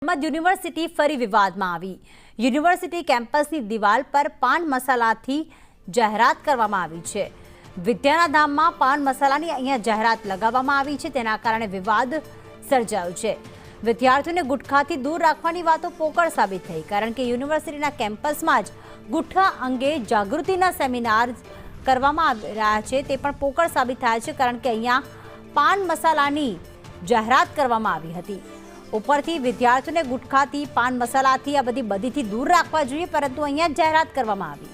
Narmad university ફરી વિવાદમાં આવી। યુનિવર્સિટી કેમ્પસની દિવાલ પર પાન મસાલાથી જાહેરાત કરવામાં આવી છે। વિદ્યાના ધામમાં પાન મસાલાની અહીંયા જાહેરાત લગાવવામાં આવી છે, તેના કારણે વિવાદ સર્જાયો છે। વિદ્યાર્થીઓને ગુટખાથી દૂર રાખવાની વાતો પોકળ સાબિત થઈ, કારણ કે યુનિવર્સિટીના કેમ્પસમાં જ ગુટખા અંગે જાગૃતિના સેમિનાર કરવામાં આવી રહ્યા છે, તે પણ પોકળ સાબિત થાય છે, કારણ કે અહીંયા પાન મસાલાની જાહેરાત કરવામાં આવી હતી। ઉપરથી વિદ્યાર્થીઓને ગુટખાથી પાન મસાલાથી આ બદીથી દૂર રાખવા જોઈએ, પરંતુ અહીંયા જાહેરાત કરવામાં આવી।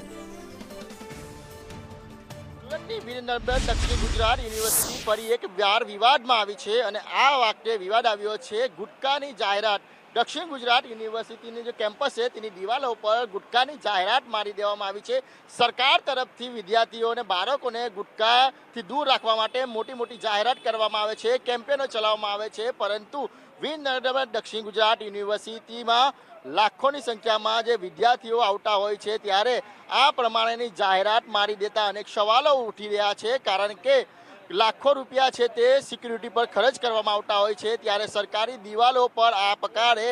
સુરતની વીર નર્મદ દક્ષિણ ગુજરાત યુનિવર્સિટી ફરી એક વાર વિવાદમાં આવી છે અને આ વખતે વિવાદ આવ્યો છે ગુટખાની જાહેરાત। દક્ષિણ ગુજરાત યુનિવર્સિટીની જે કેમ્પસ છે તેની દિવાલો ઉપર ગુટખાની જાહેરાત મારી દેવામાં આવી છે। સરકાર તરફથી વિદ્યાર્થીઓ અને બાળકોને ગુટખાથી દૂર રાખવા માટે મોટી મોટી જાહેરાત કરવામાં આવે છે, કેમ્પેનો ચલાવવામાં આવે છે, પરંતુ વીર નર્મદ દક્ષિણ ગુજરાત યુનિવર્સિટીમાં લાખોની સંખ્યામાં જે વિદ્યાર્થીઓ આવતા હોય છે, ત્યારે આ પ્રમાણેની જાહેરાત મારી દેતા અનેક સવાલો ઉઠી રહ્યા છે, કારણ કે લાખો રૂપિયા છે તે સિક્યુરિટી પર ખર્ચ કરવામાં આવતા હોય છે, ત્યારે સરકારી દિવાલો પર આ પ્રકારે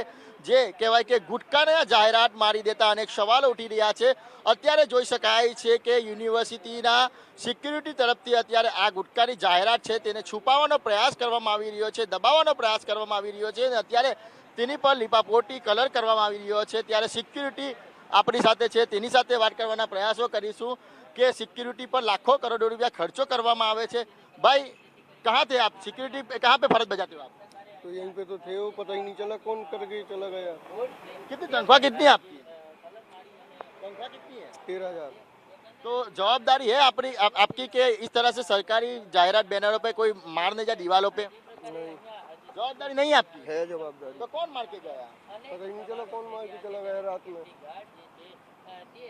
જે કહેવાય કે ગુટખાને જાહેરાત મારી દેતા અનેક સવાલો ઉઠી રહ્યા છે। અત્યારે જોઈ શકાય છે કે યુનિવર્સિટીના સિક્યુરિટી તરફથી અત્યારે આ ગુટખાની જાહેરાત છે તેને છુપાવવાનો પ્રયાસ કરવામાં આવી રહ્યો છે, દબાવવાનો પ્રયાસ કરવામાં આવી રહ્યો છે અને અત્યારે તેની પર લીપાપોટી કલર કરવામાં આવી રહ્યો છે। ત્યારે સિક્યુરિટી આપણી સાથે છે, તેની સાથે વાત કરવાના પ્રયાસો કરીશું કે સિक्योरिटी पर लाखों करोड़ों रुपया खर्चो करवामा आवे छे। भाई कहाँ थे आप, सिक्योरिटी कहाँ पे फर्ज बजाते हो आप? तो यहीं पे तो थे, वो पता ही नहीं चला कौन करके चला गया। कितनी तनख्वाह कितनी है आपकी? तनख्वाह कितनी है? 13,000। तो जवाबदारी है अपनी आपकी के इस तरह से सरकारी जाहिरात बैनरों पे कोई मार नहीं जाए दीवालों पे? नहीं, जवाबदारी नहीं है आपकी? है जवाबदारी। तो कौन मार के गया? पता ही नहीं चला कौन मार के चला गया रात में।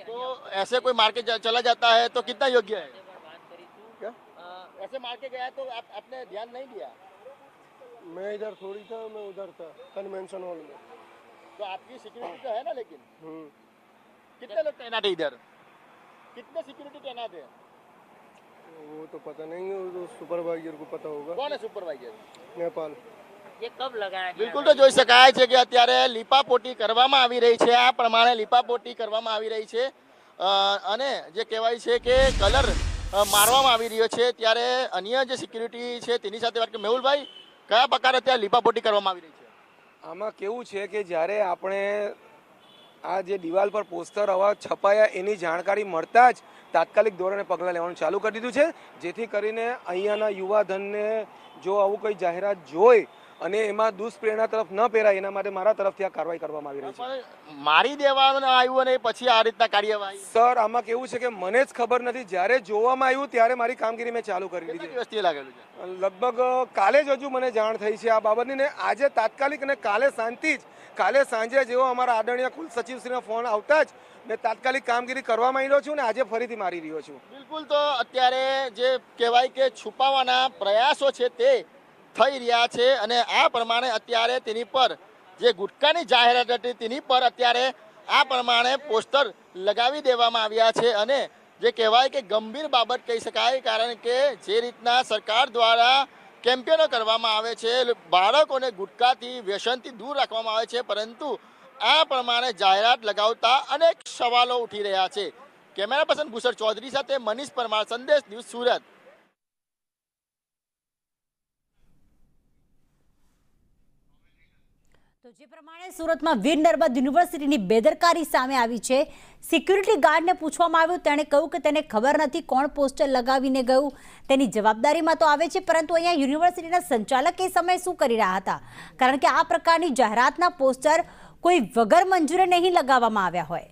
तो ऐसे कोई मार के चला जाता है तो कितना योग्य है? क्या ऐसे मार के गया तो आपने ध्यान नहीं दिया? मैं इधर थोड़ी था, मैं उधर था कन्वेंशन हॉल में। तो आपकी सिक्योरिटी तो है ना, लेकिन कितने लोग तैनात है इधर? कितने सिक्योरिटी तैनात है? वो तो पता नहीं है, वो तो सुपरवाइजर को पता होगा। कौन है सुपरवाइजर? नेपाल। ये कब लगाया गया? बिल्कुल तो જોઈ શકાય છે કે અત્યારે લીપાપોટી કરવામાં આવી રહી છે, આ પ્રમાણે લીપાપોટી કરવામાં આવી રહી છે અને જે કહેવાય છે કે કલર મારવામાં આવી રહ્યો છે। ત્યારે અન્ય જે સિક્યુરિટી છે તેની સાથે વાત કરી મેહુલભાઈ, કયા પ્રકારે અત્યારે લીપાપોટી કરવામાં આવી રહી છે? આમાં કેવું છે કે જ્યારે આપણે આ જે દિવાલ પર પોસ્ટર આવા છપાયા એની જાણકારી મળતા જ તાત્કાલિક ધોરણે પગલાં લેવાનું ચાલુ કરી દીધું છે, જેથી કરીને અહીંયાના યુવાધનને જો આવું કોઈ જાહેરાત જોઈ અને એમાં દુષ્પ્રેરણા તરફ ન પહેરાય એના માટે મારા તરફથી આ કાર્યવાહી કરવામાં આવી રહી છે। મારી દેવાનું આવ્યું અને પછી આ રીતના કાર્યવાહી? સર, આમાં કેવું છે કે મને જ ખબર નથી, જ્યારે જોવામાં આવ્યું ત્યારે મારી કામગીરી મેં ચાલુ કરી દીધી। દિવસથી લાગેલું છે? લગભગ કાલે જ હજુ મને જાણ થઈ છે આ બાબતની ને આજે તાત્કાલિક અને કાલે શાંતિ જ કાલે સાંજે જેવો અમારા આદરણીય કુલ સચિવશ્રીનો ફોન આવતા જ મેં તાત્કાલિક કામગીરી કરવા માંડ્યો છું ને આજે ફરીથી મારી રહ્યો છું। બિલકુલ, તો અત્યારે જે કહેવાય કે છુપાવવાના પ્રયાસો છે તે થઈ રહ્યા છે અને આ પ્રમાણે અત્યારે તેની પર જે ગુટખાની જાહેરાત હતી તેની પર અત્યારે આ પ્રમાણે પોસ્ટર લગાવી દેવામાં આવ્યા છે અને જે કહેવાય કે ગંભીર બાબત કહી શકાય, કારણ કે જે રીતના સરકાર દ્વારા કેમ્પેનો કરવામાં આવે છે, બાળકોને ગુટખાથી વ્યસનથી દૂર રાખવામાં આવે છે, પરંતુ આ પ્રમાણે જાહેરાત લગાવતા અનેક સવાલો ઉઠી રહ્યા છે। કેમેરા પર્સન ભૂષણ ચૌધરી સાથે મનીષ પરમાર, સંદેશ ન્યૂઝ, સુરત। તો જે પ્રમાણે સુરતમાં વીર નર્મદ યુનિવર્સિટીની બેદરકારી સામે આવી છે। સિક્યુરિટી ગાર્ડને પૂછવામાં આવ્યું, તેણે કહ્યું કે તેને ખબર નથી કોણ પોસ્ટર લગાવીને ગયું, તેની જવાબદારીમાં તો આવે છે, પરંતુ અહીંયા યુનિવર્સિટીના સંચાલક એ સમયે શું કરી રહ્યા હતા, કારણ કે આ પ્રકારની જાહેરાતના પોસ્ટર કોઈ વગર મંજૂરે નહીં લગાવવામાં આવ્યા હોય।